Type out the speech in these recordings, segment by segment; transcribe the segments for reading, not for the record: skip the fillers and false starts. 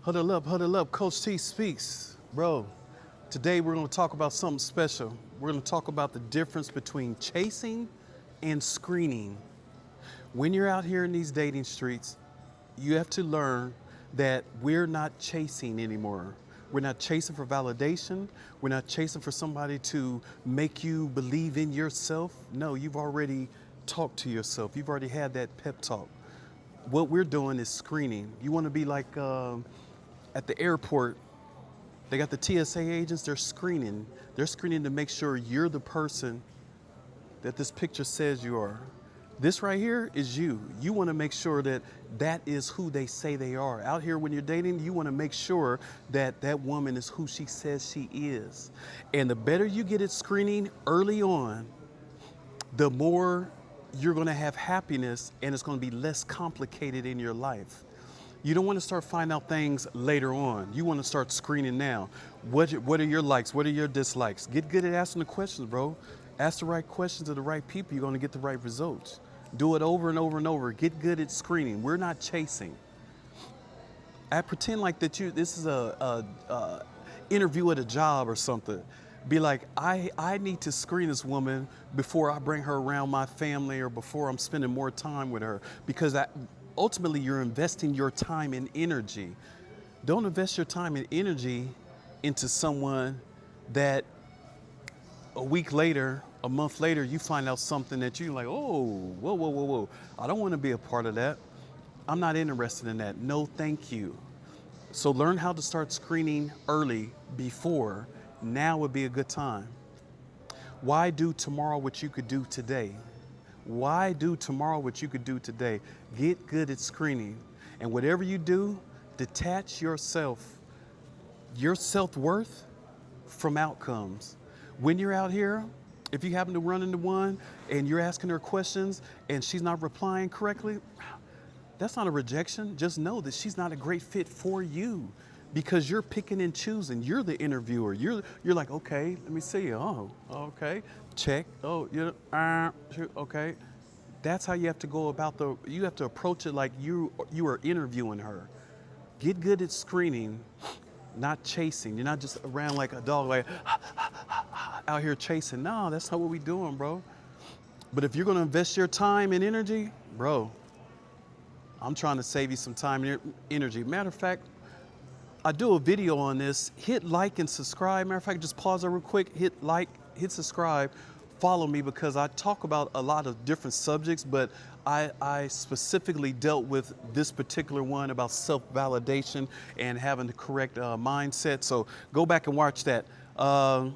Huddle up. Coach T speaks. Bro, today we're going to talk about something special. We're going to talk about the difference between chasing and screening. When you're out here in these dating streets, you have to learn that we're not chasing anymore. We're not chasing for validation. We're not chasing for somebody to make you believe in yourself. No, you've already talked to yourself. You've already had that pep talk. What we're doing is screening. You want to be like at the airport, they got the TSA agents, they're screening. They're screening to make sure you're the person that this picture says you are. This right here is you. You want to make sure that that is who they say they are. Out here when you're dating, you want to make sure that that woman is who she says she is. And the better you get at screening early on, the more you're going to have happiness and it's going to be less complicated in your life. You don't want to start finding out things later on. You want to start screening now. What are your likes? What are your dislikes? Get good at asking the questions, bro. Ask the right questions to the right people. You're going to get the right results. Do it over and over and over. Get good at screening. We're not chasing. I pretend like that this is a interview at a job or something. Be like, I need to screen this woman before I bring her around my family or before I'm spending more time with her, because ultimately you're investing your time and energy. Don't invest your time and energy into someone that a week later, a month later, you find out something that you're like, oh, whoa. I don't want to be a part of that. I'm not interested in that. No, thank you. So learn how to start screening early before. Now would be a good time. Why do tomorrow what you could do today? Why do tomorrow what you could do today? Get good at screening. And whatever you do, detach yourself, your self-worth from outcomes. When you're out here, if you happen to run into one and you're asking her questions and she's not replying correctly, that's not a rejection. Just know that she's not a great fit for you because you're picking and choosing. You're the interviewer. You're like, okay, let me see. Oh, okay, check. Oh, okay. That's how you have to go about you have to approach it like you are interviewing her. Get good at screening, not chasing. You're not just around like a dog, like out here chasing. No, that's not what we doing, bro. But if you're gonna invest your time and energy, bro, I'm trying to save you some time and energy. Matter of fact, I do a video on this. Hit like and subscribe. Matter of fact, just pause it real quick. Hit like, hit subscribe, follow me, because I talk about a lot of different subjects, but I specifically dealt with this particular one about self-validation and having the correct mindset. So go back and watch that. But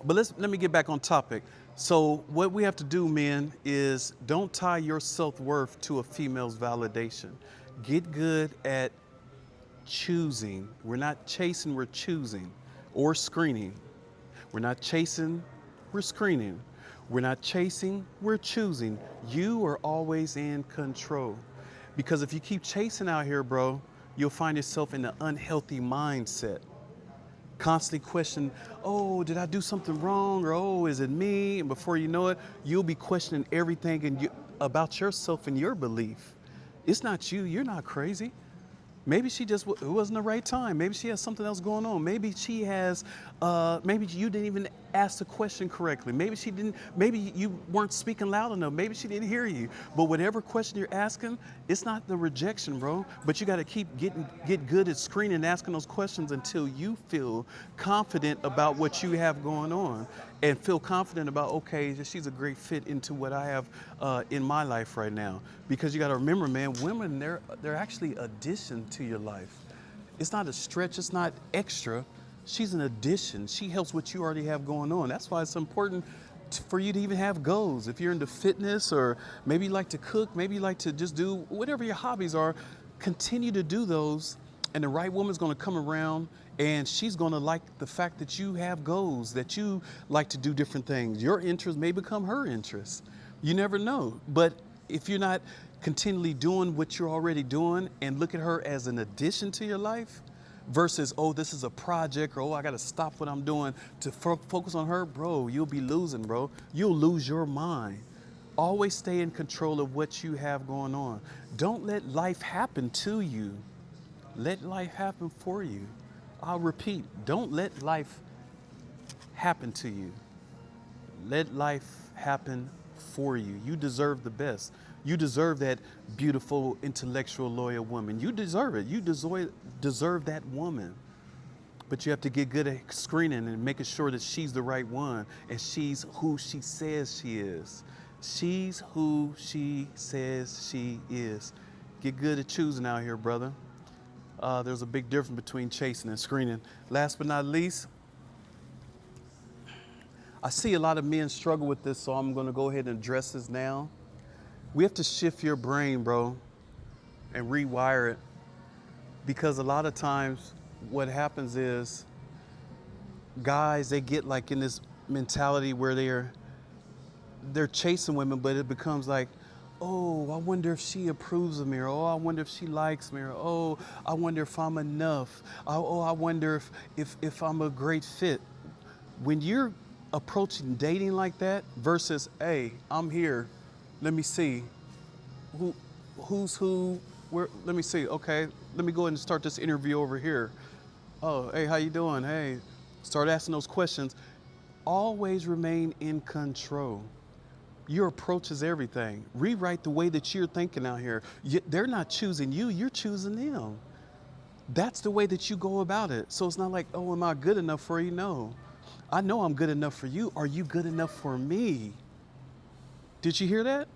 let me get back on topic. So what we have to do, men, is don't tie your self-worth to a female's validation. Get good at choosing. We're not chasing, we're choosing, or screening. We're not chasing, we're screening. We're not chasing, we're choosing. You are always in control. Because if you keep chasing out here, bro, you'll find yourself in an unhealthy mindset. Constantly question, oh, did I do something wrong? Or, oh, is it me? And before you know it, you'll be questioning everything about yourself and your belief. It's not you, you're not crazy. Maybe she just, it wasn't the right time. Maybe she has something else going on. Maybe she has, maybe you didn't even ask the question correctly. Maybe you weren't speaking loud enough. Maybe she didn't hear you. But whatever question you're asking, it's not the rejection, bro. But you got to get good at screening and asking those questions until you feel confident about what you have going on and feel confident about, okay, she's a great fit into what I have in my life right now. Because you got to remember, man, women, they're actually addition to your life. It's not a stretch, it's not extra. She's an addition. She helps what you already have going on. That's why it's important for you to even have goals. If you're into fitness, or maybe you like to cook, maybe you like to just do whatever your hobbies are, continue to do those, and the right woman's gonna come around and she's gonna like the fact that you have goals, that you like to do different things. Your interests may become her interests. You never know. But if you're not continually doing what you're already doing and look at her as an addition to your life versus, oh, this is a project, or, oh, I got to stop what I'm doing to focus on her, bro, you'll be losing, bro. You'll lose your mind. Always stay in control of what you have going on. Don't let life happen to you. Let life happen for you. I'll repeat, don't let life happen to you. Let life happen for you. You deserve the best. You deserve that beautiful, intellectual, loyal woman. You deserve it. You deserve that woman. But you have to get good at screening and making sure that she's the right one and she's who she says she is. She's who she says she is. Get good at choosing out here, brother. There's a big difference between chasing and screening. Last but not least, I see a lot of men struggle with this, so I'm going to go ahead and address this now. We have to shift your brain, bro, and rewire it. Because a lot of times what happens is guys, they get like in this mentality where they're chasing women, but it becomes like, oh, I wonder if she approves of me, or oh, I wonder if she likes me, or oh, I wonder if I'm enough. Oh, I wonder if I'm a great fit. When you're approaching dating like that versus, hey, I'm here, let me see, who's who, where, let me see, okay, let me go ahead and start this interview over here. Oh, hey, how you doing? Hey, start asking those questions. Always remain in control. Your approach is everything. Rewrite the way that you're thinking out here. They're not choosing you, you're choosing them. That's the way that you go about it. So it's not like, oh, am I good enough for you? No. I know I'm good enough for you. Are you good enough for me? Did you hear that?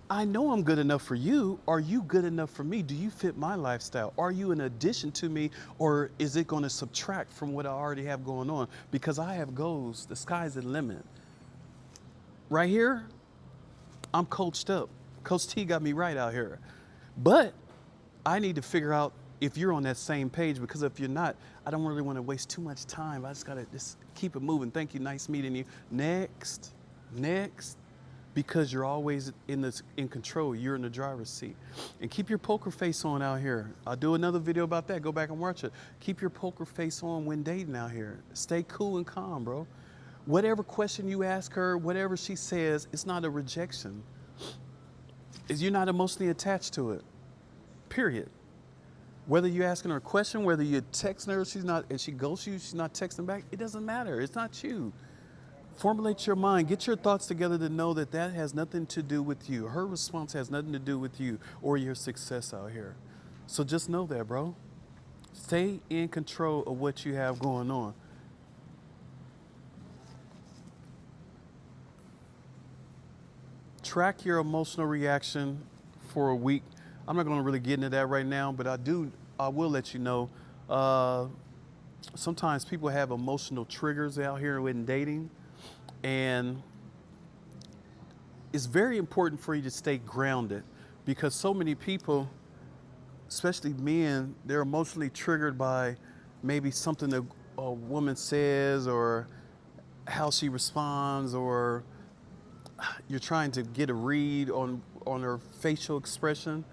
I know I'm good enough for you. Are you good enough for me? Do you fit my lifestyle? Are you an addition to me, or is it going to subtract from what I already have going on? Because I have goals. The sky's the limit. Right here, I'm coached up. Coach T got me right out here. But I need to figure out if you're on that same page, because if you're not, I don't really want to waste too much time. I just got to just keep it moving. Thank you. Nice meeting you. Next. Because you're always in control. You're in the driver's seat. And keep your poker face on out here. I'll do another video about that. Go back and watch it. Keep your poker face on when dating out here. Stay cool and calm, bro. Whatever question you ask her, whatever she says, it's not a rejection. You're not emotionally attached to it. Period. Whether you're asking her a question, whether you're texting her, and she ghosts you, she's not texting back, it doesn't matter. It's not you. Formulate your mind. Get your thoughts together to know that that has nothing to do with you. Her response has nothing to do with you or your success out here. So just know that, bro. Stay in control of what you have going on. Track your emotional reaction for a week. I'm not going to really get into that right now, but I will let you know. Sometimes people have emotional triggers out here when dating, and it's very important for you to stay grounded, because so many people, especially men, they're emotionally triggered by maybe something that a woman says or how she responds, or you're trying to get a read on her facial expression.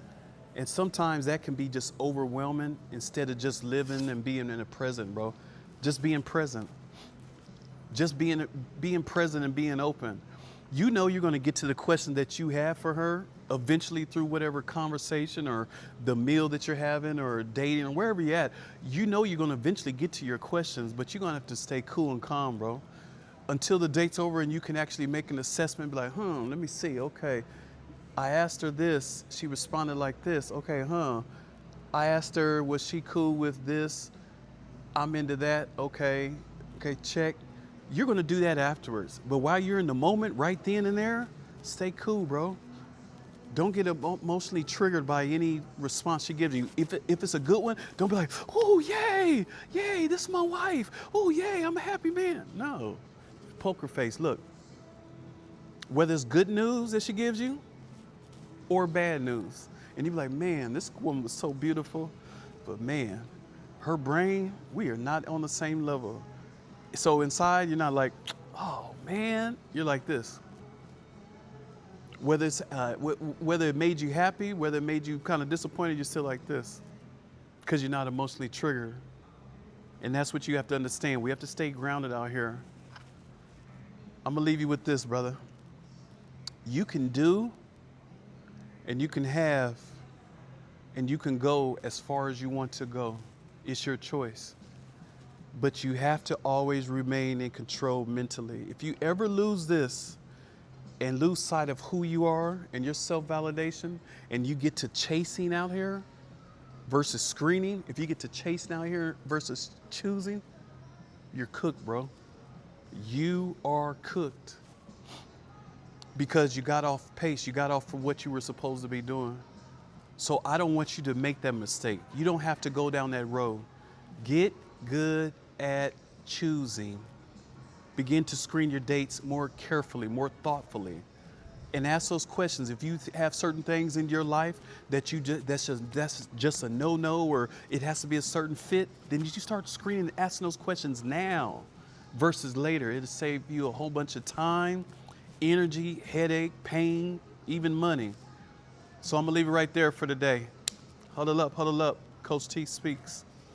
And sometimes that can be just overwhelming instead of just living and being in the present, bro. Just being present. Just being present and being open. You know you're going to get to the question that you have for her eventually through whatever conversation or the meal that you're having or dating or wherever you're at. You know you're going to eventually get to your questions, but you're going to have to stay cool and calm, bro. Until the date's over and you can actually make an assessment, be like, let me see, okay. I asked her this, she responded like this, okay, I asked her, was she cool with this? I'm into that, okay, check. You're gonna do that afterwards. But while you're in the moment, right then and there, stay cool, bro. Don't get emotionally triggered by any response she gives you. If it's a good one, don't be like, oh, yay, this is my wife. Oh, yay, I'm a happy man. No, poker face, look. Whether it's good news that she gives you, or bad news. And you be like, man, this woman was so beautiful, but man, her brain, we are not on the same level. So inside, you're not like, oh man, you're like this. Whether it made you happy, whether it made you kind of disappointed, you're still like this, because you're not emotionally triggered. And that's what you have to understand. We have to stay grounded out here. I'm gonna leave you with this, brother. You can do and you can have and you can go as far as you want to go. It's your choice. But you have to always remain in control mentally. If you ever lose this and lose sight of who you are and your self-validation, and you get to chasing out here versus screening, if you get to chasing out here versus choosing, you're cooked, bro. You are cooked. Because you got off pace, you got off from what you were supposed to be doing. So I don't want you to make that mistake. You don't have to go down that road. Get good at choosing. Begin to screen your dates more carefully, more thoughtfully, and ask those questions. If you have certain things in your life that that's just a no-no, or it has to be a certain fit, then you start screening and asking those questions now versus later. It'll save you a whole bunch of time, energy, headache, pain, even money. So I'm gonna leave it right there for today. Huddle up, Coach T speaks.